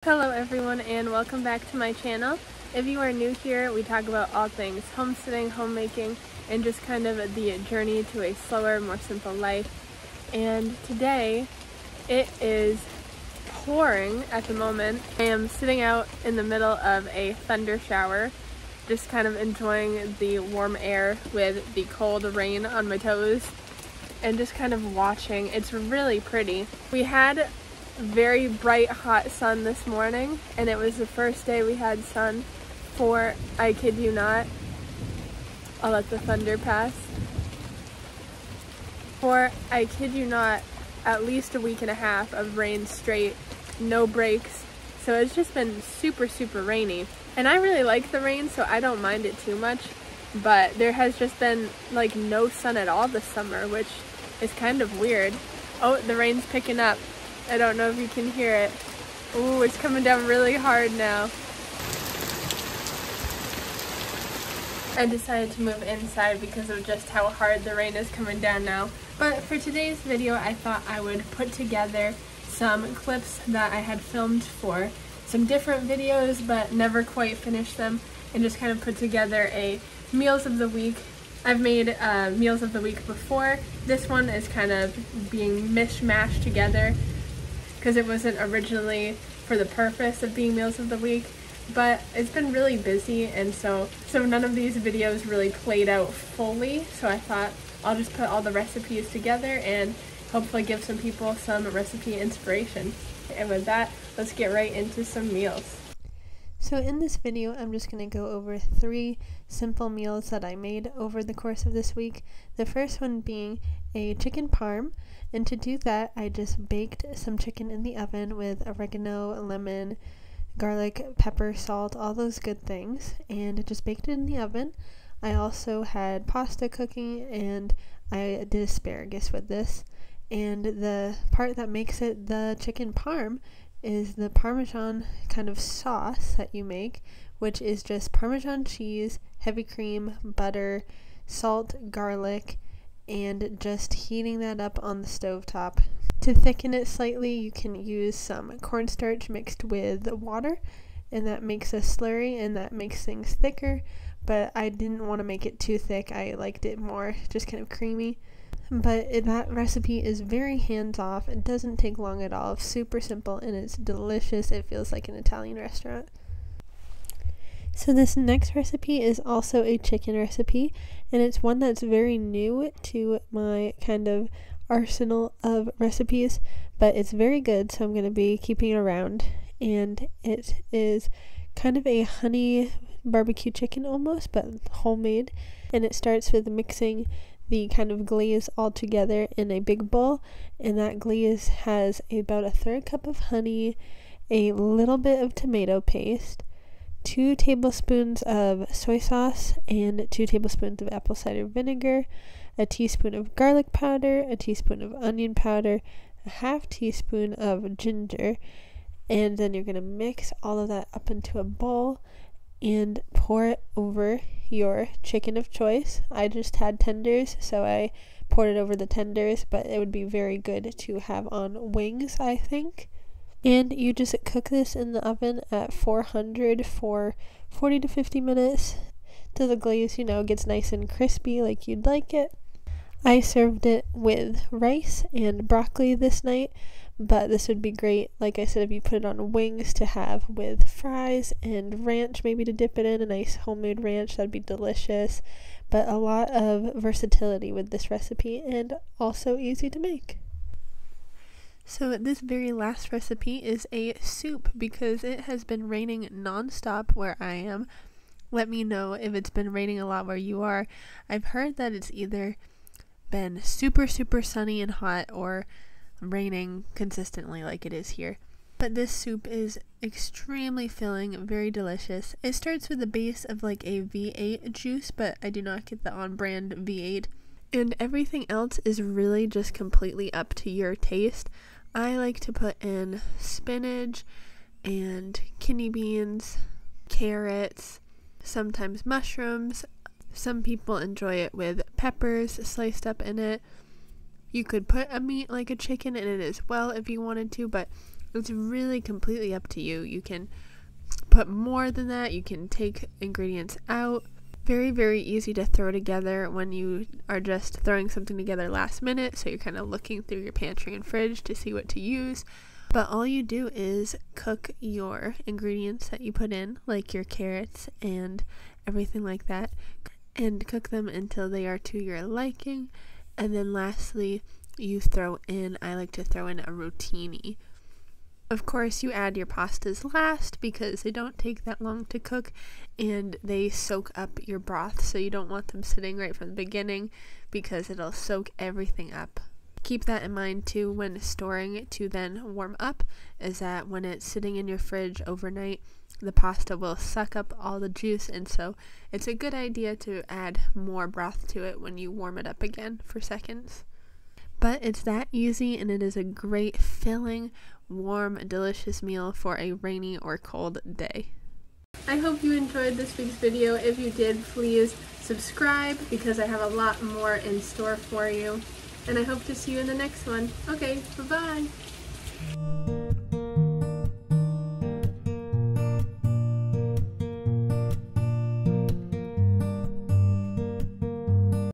Hello everyone and welcome back to my channel. If you are new here, we talk about all things homesteading, homemaking, and just kind of the journey to a slower, more simple life. And today it is pouring at the moment. I am sitting out in the middle of a thunder shower, just kind of enjoying the warm air with the cold rain on my toes and just kind of watching. It's really pretty. We had very bright hot sun this morning and it was the first day we had sun for, I kid you not, I'll let the thunder pass, for, I kid you not, at least a week and a half of rain straight, no breaks. So it's just been super rainy, and I really like the rain, so I don't mind it too much, but there has just been like no sun at all this summer, which is kind of weird. Oh, the rain's picking up. I don't know if you can hear it. Ooh, it's coming down really hard now. I decided to move inside because of just how hard the rain is coming down now. But for today's video, I thought I would put together some clips that I had filmed for some different videos but never quite finished them, and just kind of put together a meals of the week. I've made meals of the week before. This one is kind of being mishmashed together because it wasn't originally for the purpose of being meals of the week, but it's been really busy, and so none of these videos really played out fully, so I thought I'll just put all the recipes together and hopefully give some people some recipe inspiration. And with that, let's get right into some meals. So in this video, I'm just going to go over 3 simple meals that I made over the course of this week. The first one being a chicken parm, and to do that, I just baked some chicken in the oven with oregano, lemon, garlic, pepper, salt, all those good things, and just baked it in the oven. I also had pasta cooking, and I did asparagus with this. And the part that makes it the chicken parm is the Parmesan kind of sauce that you make, which is just Parmesan cheese, heavy cream, butter, salt, garlic, and just heating that up on the stovetop. To thicken it slightly, you can use some cornstarch mixed with water, and that makes a slurry and that makes things thicker, but I didn't want to make it too thick. I liked it more just kind of creamy. But that recipe is very hands-off. It doesn't take long at all. Super simple, and it's delicious. It feels like an Italian restaurant. So this next recipe is also a chicken recipe, and it's one that's very new to my kind of arsenal of recipes, but it's very good, so I'm going to be keeping it around. And it is kind of a honey barbecue chicken almost, but homemade, and it starts with mixing the kind of glaze all together in a big bowl, and that glaze has about a 1/3 cup of honey, a little bit of tomato paste, 2 tablespoons of soy sauce, and 2 tablespoons of apple cider vinegar, a teaspoon of garlic powder, a teaspoon of onion powder, a 1/2 teaspoon of ginger, and then you're going to mix all of that up into a bowl and pour it over your chicken of choice. I just had tenders, so I poured it over the tenders, but it would be very good to have on wings, I think. And you just cook this in the oven at 400 for 40 to 50 minutes till the glaze, gets nice and crispy like you'd like it. I served it with rice and broccoli this night, but this would be great, like I said, if you put it on wings to have with fries and ranch, maybe to dip it in, a nice homemade ranch, that'd be delicious. But a lot of versatility with this recipe, and also easy to make. So this very last recipe is a soup, because it has been raining non-stop where I am. Let me know if it's been raining a lot where you are. I've heard that it's either been super sunny and hot, or raining consistently like it is here. But this soup is extremely filling, very delicious. It starts with a base of like a V8 juice, but I do not get the on-brand V8. And everything else is really just completely up to your taste. I like to put in spinach and kidney beans, carrots, sometimes mushrooms. Some people enjoy it with peppers sliced up in it. You could put a meat like a chicken in it as well if you wanted to, but It's really completely up to you. You can put more than that, you can take ingredients out. Very, very easy to throw together when you are just throwing something together last minute, so you're kind of looking through your pantry and fridge to see what to use. But all you do is cook your ingredients that you put in, like your carrots and everything like that, and cook them until they are to your liking. And then lastly, you throw in, I like to throw in a rotini. Of course, you add your pastas last because they don't take that long to cook and they soak up your broth, so you don't want them sitting right from the beginning because it'll soak everything up. Keep that in mind too when storing it to then warm up, is that when it's sitting in your fridge overnight, the pasta will suck up all the juice, and so it's a good idea to add more broth to it when you warm it up again for seconds. But it's that easy, and it is a great filling, warm, delicious meal for a rainy or cold day. I hope you enjoyed this week's video. If you did, please subscribe because I have a lot more in store for you. And I hope to see you in the next one. Okay, bye-bye.